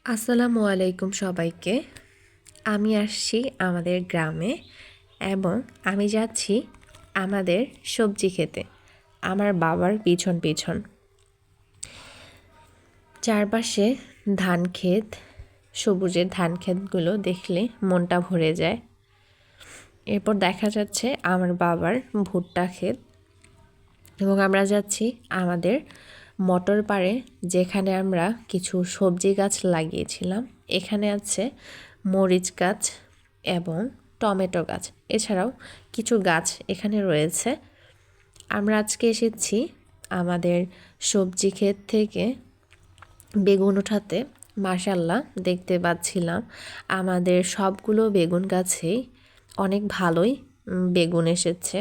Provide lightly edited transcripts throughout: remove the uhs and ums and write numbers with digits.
আসসালামু আলাইকুম সবাইকে। আমি আসছি আমাদের গ্রামে এবং আমি যাচ্ছি আমাদের সবজি খেতে আমার বাবার পিছন পিছন। চারপাশে ধান ক্ষেত, সবুজের ধান ক্ষেতগুলো দেখলে মনটা ভরে যায়। এরপর দেখা যাচ্ছে আমার বাবার ভুট্টা ক্ষেত এবং আমরা যাচ্ছি আমাদের মটর পাড়ে, যেখানে আমরা কিছু সবজি গাছ লাগিয়েছিলাম। এখানে আছে মরিচ গাছ এবং টমেটো গাছ, এছাড়াও কিছু গাছ এখানে রয়েছে। আমরা আজকে এসেছি আমাদের সবজি ক্ষেত থেকে বেগুন ওঠাতে। মাশাআল্লাহ, দেখতে পাচ্ছিলাম আমাদের সবগুলো বেগুন গাছেই অনেক ভালোই বেগুন এসেছে।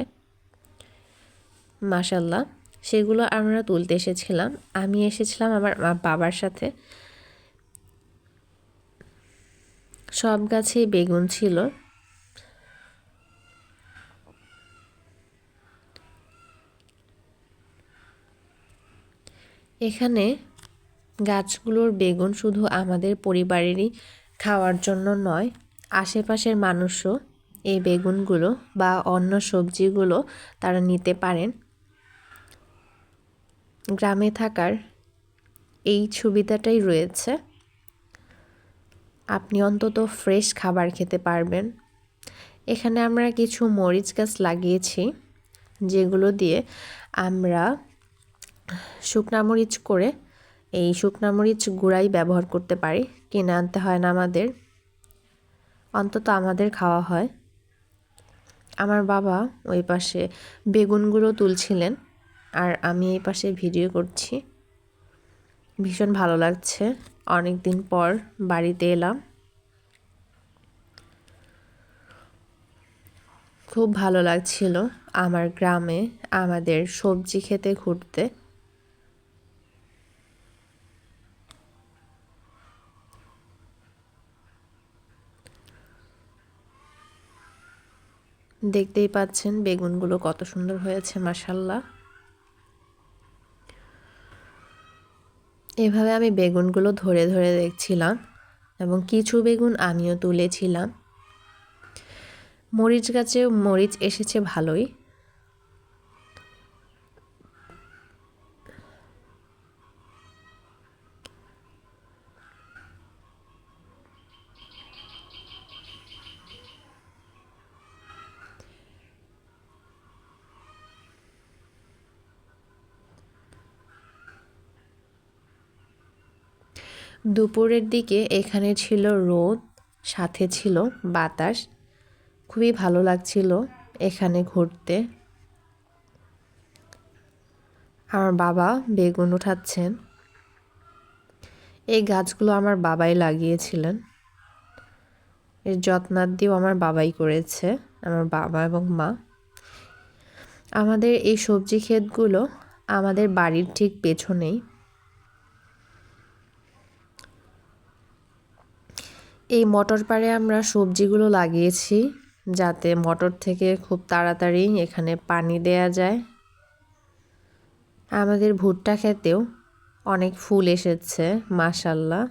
মাশাআল্লাহ, সেগুলো আমরা তুলতে এসেছিলাম। আমি এসেছিলাম আমার বাবার সাথে। সব গাছেই বেগুন ছিল। এখানে গাছগুলোর বেগুন শুধু আমাদের পরিবারেরই খাওয়ার জন্য নয়, আশেপাশের মানুষও এই বেগুনগুলো বা অন্য সবজিগুলো তারা নিতে পারেন। গ্রামে থাকার এই সুবিধাটাই রয়েছে, আপনি অন্তত ফ্রেশ খাবার খেতে পারবেন। এখানে আমরা কিছু মরিচ গাছ লাগিয়েছি, যেগুলো দিয়ে আমরা শুকনা মরিচ করে এই শুকনা মরিচ গুঁড়াই ব্যবহার করতে পারি, কিনে আনতে হয় না আমাদের, অন্তত আমাদের খাওয়া হয়। আমার বাবা ওই পাশে বেগুনগুলো তুলছিলেন আর আমি এই পাশে ভিডিও করছি। ভীষণ ভালো লাগছে, অনেক দিন পর বাড়িতে এলাম। খুব ভালো লাগছিল আমার গ্রামে আমাদের সবজি খেতে ঘুরতে। দেখতেই পাচ্ছেন বেগুনগুলো কত সুন্দর হয়েছে, মাশাআল্লাহ। এভাবে আমি বেগুনগুলো ধরে ধরে দেখছিলাম এবং কিছু বেগুন আমিও তুলেছিলাম। মরিচ গাছে মরিচ এসেছে ভালোই। দুপুরের দিকে এখানে ছিল রোদ, সাথে ছিল বাতাস। খুবই ভালো লাগছিল এখানে ঘুরতে। আমার বাবা বেগুন উঠাচ্ছেন। এই গাছগুলো আমার বাবাই লাগিয়েছিলেন, এর যত্নাদ্দিও আমার বাবাই করেছে, আমার বাবা এবং মা। আমাদের এই সবজি ক্ষেতগুলো আমাদের বাড়ির ঠিক পেছনেই। এই মটর পাড়ে আমরা সবজিগুলো লাগিয়েছি যাতে মটর থেকে খুব তাড়াতাড়ি এখানে পানি দেয়া যায়। আমাদের ভুট্টা ক্ষেতেও অনেক ফুল এসেছে, মাশাআল্লাহ।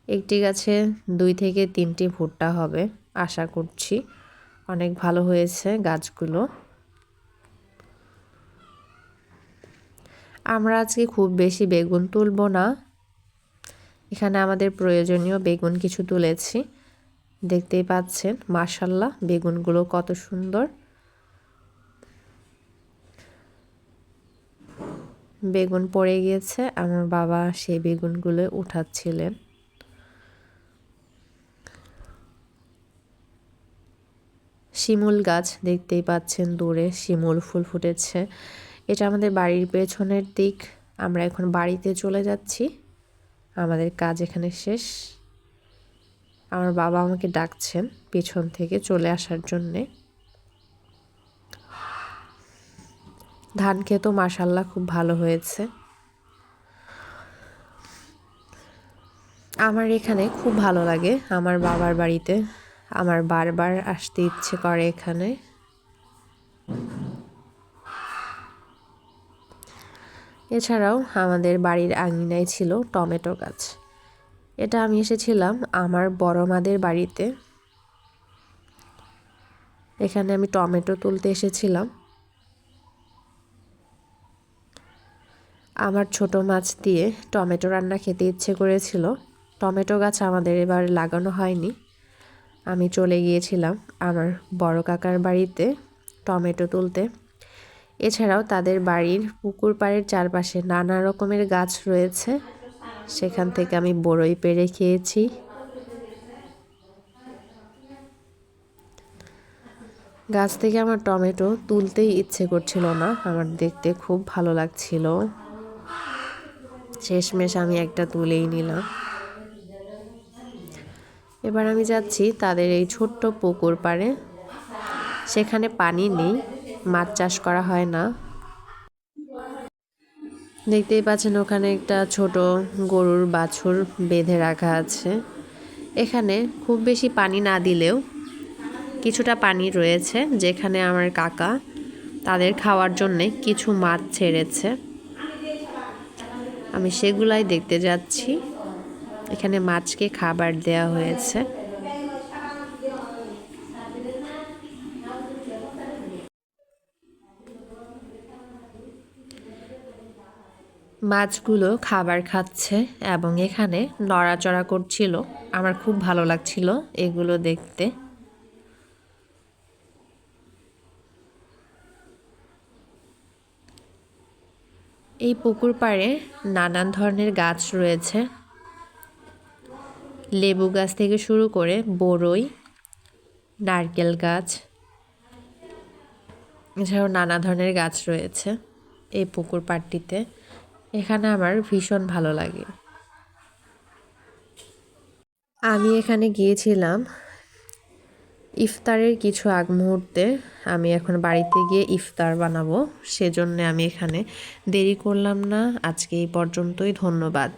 একটি গাছে 2 থেকে 3টি ভুট্টা হবে আশা করছি। অনেক ভালো হয়েছে গাছগুলো। আমরা আজকে খুব বেশি বেগুন তুলব না, এখানে আমাদের প্রয়োজনীয় বেগুন কিছু তুলেছি। দেখতেই পাচ্ছেন মাশাআল্লাহ বেগুনগুলো কত সুন্দর। বেগুন পড়ে গিয়েছে, আমার বাবা সেই বেগুনগুলো উঠাচ্ছিলেন। শিমুল গাছ দেখতেই পাচ্ছেন, দূরে শিমুল ফুল ফুটেছে। এটা আমাদের বাড়ির পেছনের দিক। আমরা এখন বাড়িতে চলে যাচ্ছি, আমাদের কাজ এখানে শেষ। আমার বাবা আমাকে ডাকছেন পেছন থেকে চলে আসার জন্যে। ধান ক্ষেতও মাশাআল্লাহ খুব ভালো হয়েছে। আমার এখানে খুব ভালো লাগে, আমার বাবার বাড়িতে আমার বারবার আসতে ইচ্ছে করে এখানে। এছাড়াও আমাদের বাড়ির আঙিনায় ছিল টমেটো গাছ। এটা আমি এসেছিলাম আমার বড় মাদের বাড়িতে, এখানে আমি টমেটো তুলতে এসেছিলাম। আমার ছোট মাছ দিয়ে টমেটো রান্না খেতে ইচ্ছে করেছিল। টমেটো গাছ আমাদের এবার লাগানো হয়নি, আমি চলে গিয়েছিলাম আমার বড় কাকার বাড়িতে টমেটো তুলতে। এছাড়াও তাদের বাড়ির পুকুর পাড়ের চারপাশে নানা রকমের গাছ রয়েছে, সেখান থেকে আমি বড়ই পেড়ে খেয়েছি। গাছ থেকে আমার টমেটো তুলতেই ইচ্ছে করছিল না, আমার দেখতে খুব ভালো লাগছিল। শেষমেশ আমি একটা তুলেই নিলাম। এবার আমি যাচ্ছি তাদের এই ছোট্ট পুকুর পাড়ে, সেখানে পানি নেই, মাছ চাষ করা হয় না। দেখতেই পাচ্ছেন ওখানে একটা ছোট গরুর বাছুর বেঁধে রাখা আছে। এখানে খুব বেশি পানি না দিলেও কিছুটা পানি রয়েছে, যেখানে আমার কাকা তাদের খাওয়ার জন্যে কিছু মাছ ছেড়েছে, আমি সেগুলাই দেখতে যাচ্ছি। এখানে মাছকে খাবার দেয়া হয়েছে। মাছগুলো খাবার খাচ্ছে এবং এখানে নড়াচড়া করছিল, আমার খুব ভালো লাগছিল এগুলো দেখতে। এই পুকুর পাড়ে নানান ধরনের গাছ রয়েছে, লেবু গাছ থেকে শুরু করে বড়ই, নারকেল গাছ, এছাড়াও নানা ধরনের গাছ রয়েছে এই পুকুর পাড়টিতে। এখানে আমার ভীষণ ভালো লাগে। আমি এখানে গিয়েছিলাম ইফতারের কিছু আগ মুহূর্তে, আমি এখন বাড়িতে গিয়ে ইফতার বানাবো, সেজন্য আমি এখানে দেরি করলাম না। আজকে এই পর্যন্তই, ধন্যবাদ।